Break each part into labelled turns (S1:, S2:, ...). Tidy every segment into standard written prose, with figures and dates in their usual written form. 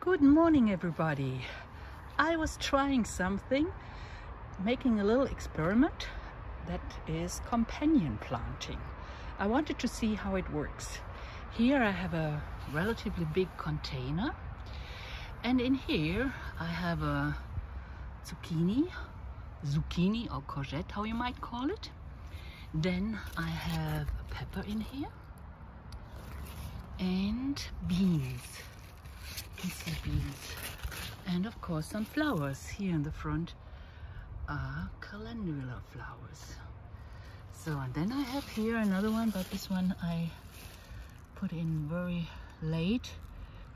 S1: Good morning, everybody. I was trying something, making a little experiment that is companion planting. I wanted to see how it works. Here I have a relatively big container, and in here I have a zucchini or courgette, how you might call it. Then I have a pepper in here and beans. You can see beans, and of course some flowers. Here in the front are calendula flowers. So, and then I have here another one, but this one I put in very late.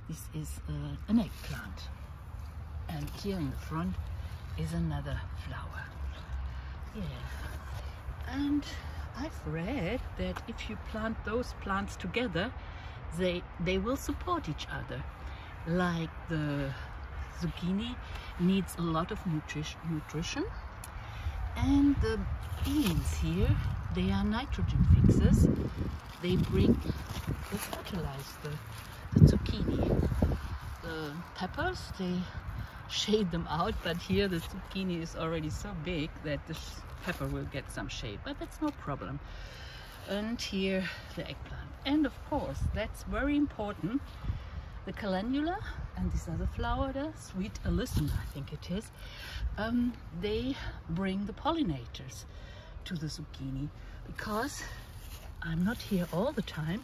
S1: This is an eggplant, and here in the front is another flower. Yeah, and I've read that if you plant those plants together, they will support each other. Like the zucchini needs a lot of nutrition, and the beans here, they are nitrogen fixers. They fertilize the zucchini. The peppers, they shade them out, but here the zucchini is already so big that the pepper will get some shade, but that's no problem. And here the eggplant, and of course that's very important, the calendula and this other flower, the sweet alyssum, I think it is, they bring the pollinators to the zucchini, because I'm not here all the time,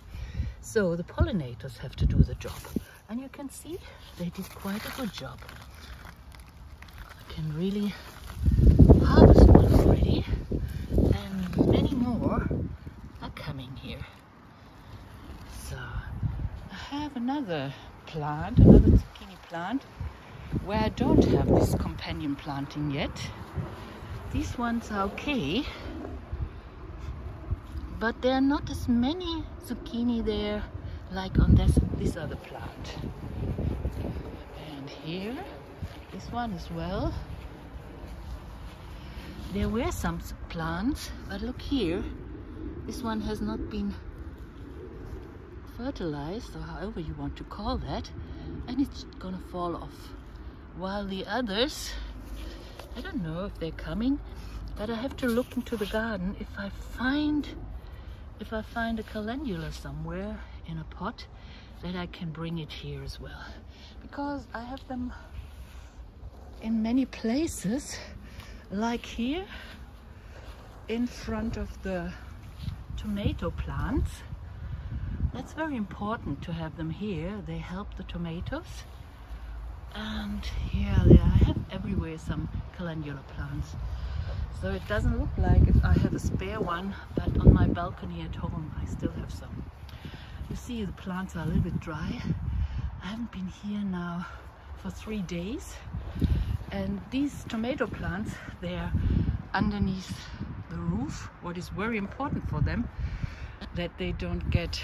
S1: so the pollinators have to do the job. And you can see they did quite a good job. I can really harvest one already, and many more are coming here. So I have another plant, another zucchini plant, where I don't have this companion planting yet. These ones are okay, but there are not as many zucchini there like on this other plant. And here, this one as well. There were some plants, but look here, this one has not been fertilized, or however you want to call that, and it's gonna fall off, while the others, I don't know if they're coming, but I have to look into the garden if I find a calendula somewhere in a pot, that I can bring it here as well, because I have them in many places, like here in front of the tomato plants. That's very important to have them here. They help the tomatoes. And here I have everywhere some calendula plants. So it doesn't look like if I have a spare one, but on my balcony at home I still have some. You see the plants are a little bit dry. I haven't been here now for 3 days. And these tomato plants, they're underneath the roof. What is very important for them, that they don't get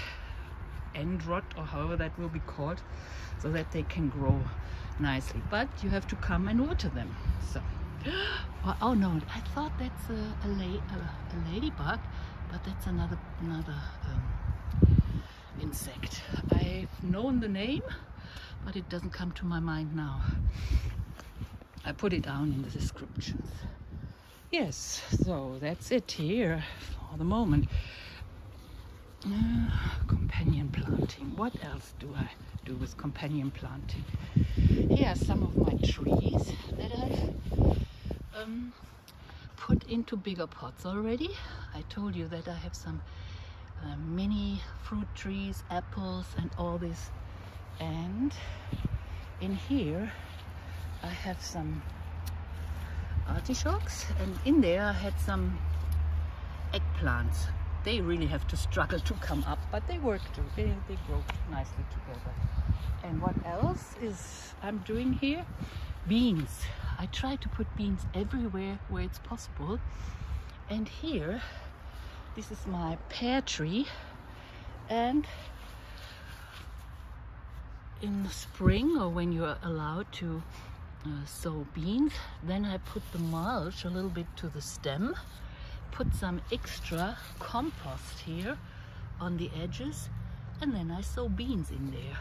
S1: end rot, or however that will be called, so that they can grow nicely. But you have to come and water them. So, oh no, I thought that's a ladybug, but that's another insect. I've known the name, but it doesn't come to my mind now. I put it down in the descriptions. Yes, so that's it here for the moment. Companion planting. What else do I do with companion planting? Here are some of my trees that I've put into bigger pots already. I told you that I have some mini fruit trees, apples and all this. And in here I have some artichokes, and in there I had some eggplants. They really have to struggle to come up, but they work too. They grow nicely together. And what else is I'm doing here? Beans. I try to put beans everywhere where it's possible. And here, this is my pear tree. And in the spring, or when you're allowed to sow beans, then I put the mulch a little bit to the stem, put some extra compost here on the edges, and then I sow beans in there.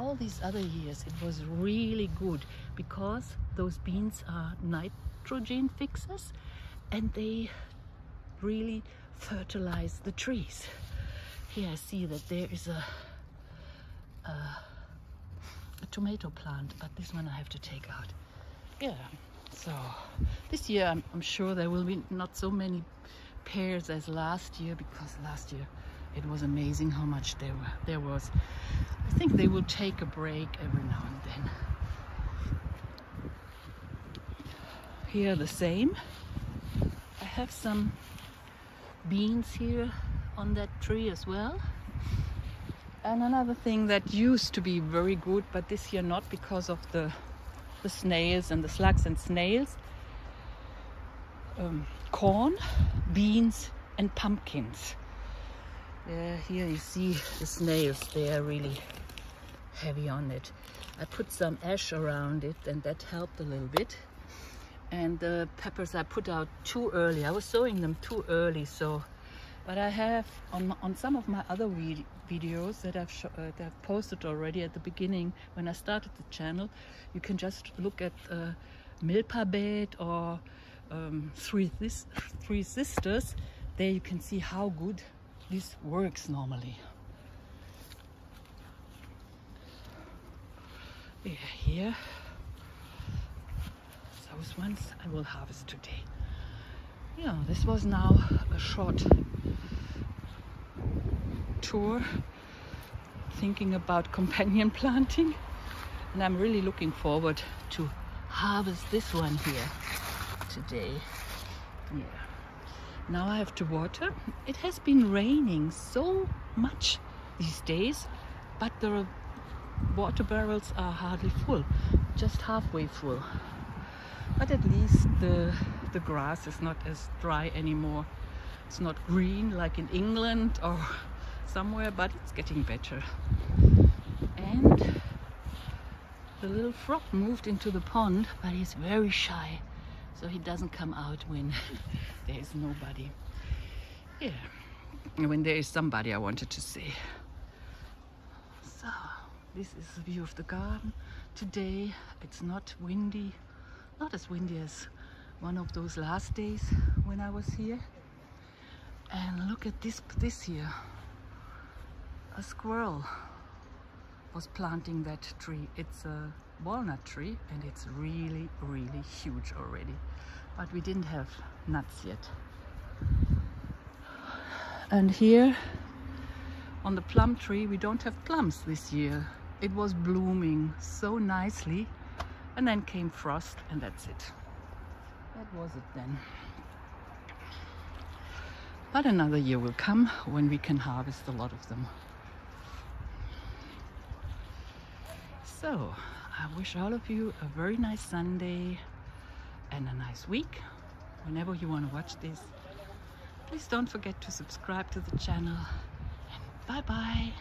S1: all these other years it was really good, because those beans are nitrogen fixers and they really fertilize the trees. Here I see that there is a tomato plant, but this one I have to take out. Yeah, so this year I'm sure there will be not so many pears as last year, because last year it was amazing how much there was. I think they will take a break every now and then. Here the same. I have some beans here on that tree as well. And another thing that used to be very good, but this year not, because of the snails and the slugs and snails. Corn, beans and pumpkins. Here you see the snails, they are really heavy on it. I put some ash around it and that helped a little bit. And the peppers I put out too early. I was sowing them too early, so. But I have on some of my other videos that I've posted already at the beginning when I started the channel. You can just look at milpa bed or three sisters. There you can see how good this works normally. Yeah, here. Those ones I will harvest today. Yeah, this was now a short tour thinking about companion planting, and I'm really looking forward to harvest this one here today. Yeah. Now I have to water. It has been raining so much these days, but the water barrels are hardly full, just halfway full. But at least the grass is not as dry anymore. It's not green like in England or somewhere, but it's getting better. And the little frog moved into the pond, but he's very shy, so he doesn't come out when there is nobody. Yeah, when there is somebody, I wanted to say. So this is the view of the garden today. It's not windy, not as windy as one of those last days when I was here. And look at this here. A squirrel was planting that tree. It's a walnut tree and it's really, really huge already. But we didn't have nuts yet. And here on the plum tree, we don't have plums this year. It was blooming so nicely, and then came frost, and that's it. That was it then. But another year will come when we can harvest a lot of them. So, I wish all of you a very nice Sunday and a nice week. Whenever you want to watch this, please don't forget to subscribe to the channel. And bye-bye.